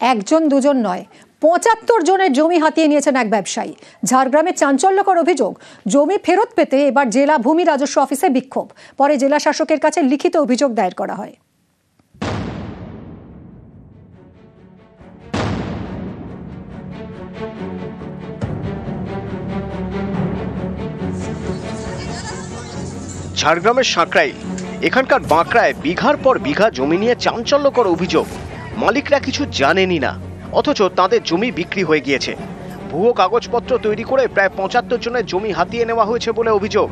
একজন দুজন নয়, ৭৫ জনের জমি হাতিয়ে নিয়েছেন এক ব্যবসায়ী। ঝাড়গ্রামে চাঞ্চল্যকর অভিযোগ, জমি ফেরত পেতে এবার জেলা ভূমি রাজস্ব অফিসে বিক্ষোভ। পরে জেলা শাসকের কাছে লিখিত অভিযোগ দায়ের করা হয়। ঝাড়গ্রামের সাঁকরাইল, এখানকার বাঁকড়ায় বিঘার পর বিঘা জমি নিয়ে চাঞ্চল্যকর অভিযোগ। মালিকরা কিছু জানেনই না, অথচ তাদের জমি বিক্রি হয়ে গিয়েছে। ভুয়ো কাগজপত্র তৈরি করে প্রায় ৭৫ জনের জমি হাতিয়ে নেওয়া হয়েছে বলে অভিযোগ।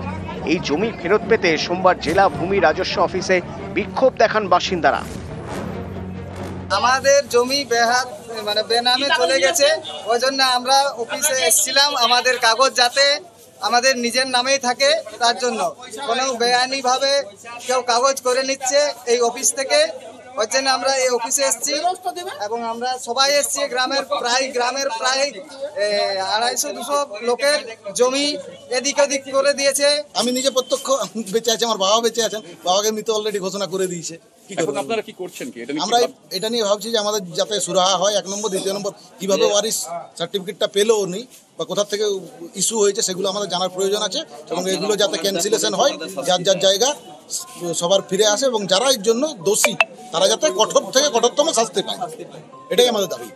এই জমি ফেরত পেতে সোমবার জেলা ভূমি রাজস্ব অফিসে বিক্ষোভ দেখান বাসিন্দারা। আমাদের জমি বেনামে চলে গেছে, ওই জন্য আমরা অফিসে এসেছিলাম। আমাদের কাগজ যাতে আমাদের নিজের নামেই থাকে, তার জন্য কোনো বেআইনি ভাবে কেউ কাগজ করে নিচ্ছে এই অফিস থেকে, ওই জন্য আমরা এই অফিসে এসেছি। এবং আমরা সবাই এসেছি, গ্রামের প্রায় ২৫০-২০০ লোকের জমি এদিক ওদিক করে দিয়েছে। আমি নিজে প্রত্যক্ষ বেঁচে আছি, আমার বাবা বেঁচে আছেন, বাবাকে মৃত অলরেডি ঘোষণা করে দিয়েছে। আপনারা কি করছেন? আমরা এটা নিয়ে ভাবছি যে আমাদের যাতে সুরাহা হয়, ১ নম্বর। দ্বিতীয় নম্বর, কিভাবে ওয়ারিশ সার্টিফিকেটটা পেলো উনি বা কোথা থেকে ইস্যু হয়েছে সেগুলো আমাদের জানার প্রয়োজন আছে, এবং এগুলো যাতে ক্যান্সেলেশন হয়, যার যার জায়গা সবার ফিরে আসে, এবং যারা এর জন্য দোষী তারা যাতে কঠোর থেকে কঠোরতম শাস্তি পায়, এটাই আমাদের দাবি।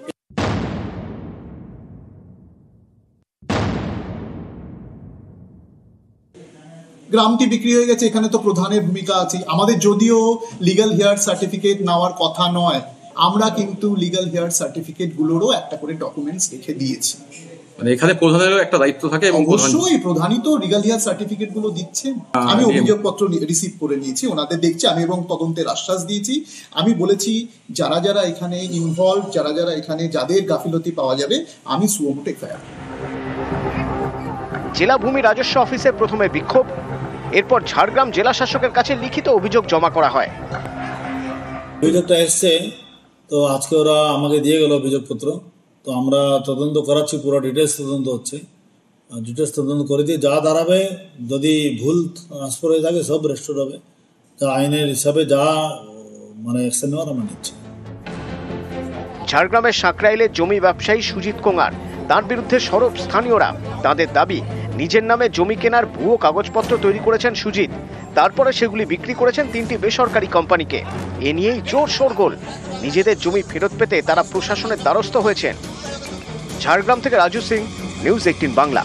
গ্রামটি বিক্রি হয়ে গেছে, এখানে তো প্রধানের ভূমিকা আছে। আমাদের যদিও লিগ্যাল হেয়ার সার্টিফিকেট নেওয়ার কথা নয়, আমরা কিন্তু লিগ্যাল হেয়ার সার্টিফিকেট গুলোরও একটা করে ডকুমেন্টস রেখে দিয়েছি। মানে এখানে প্রধানেরও একটা দায়িত্ব থাকে, এবং অবশ্যই প্রধানই তো লিগ্যাল হেয়ার সার্টিফিকেট গুলো দিচ্ছেন। আমি অভিযোগপত্র রিসিভ করে নিয়েছি, ওনাদের দেখছি আমি, এবং তদন্তের আশ্বাস দিয়েছি। আমি বলেছি যারা যারা এখানে ইনভলভ, যারা যারা এখানে যাদের গাফিলতি পাওয়া যাবে, আমি সুমোটো এফআইআর। জেলা ভূমি রাজস্ব অফিসে প্রথমে বিক্ষোভ, এরপর ঝাড়গ্রাম জেলা শাসকের কাছে লিখিত অভিযোগ জমা করা হয়। অভিযোগটা এসছে, তো আজকে ওরা আমাকে দিয়ে গেল অভিযোগপত্র। তো আমরা তদন্ত করাচ্ছি, পুরো ডিটেলস তদন্ত হচ্ছে। ডিটেলস তদন্ত করে দিয়ে যা দাঁড়াবে, যদি ভুল ট্রান্সফার হয়ে থাকে সব রেস্টোর হবে, যা আইনের হিসাবে যা অ্যাকশন নেওয়ার আমরা নিচ্ছি। ঝাড়গ্রামের সাঁকরাইলের জমি ব্যবসায়ী সুজিত কোঙার, তার বিরুদ্ধে সরব স্থানীয়রা। তাদের দাবি, নিজের নামে জমি কেনার ভুয়ো কাগজপত্র তৈরি করেছেন সুজিত, তারপরে সেগুলি বিক্রি করেছেন ৩টি বেসরকারি কোম্পানিকে। এ নিয়েই জোর শোরগোল। নিজেদের জমি ফেরত পেতে তারা প্রশাসনের দ্বারস্থ হয়েছেন। ঝাড়গ্রাম থেকে রাজু সিং, নিউজ ১৮ বাংলা।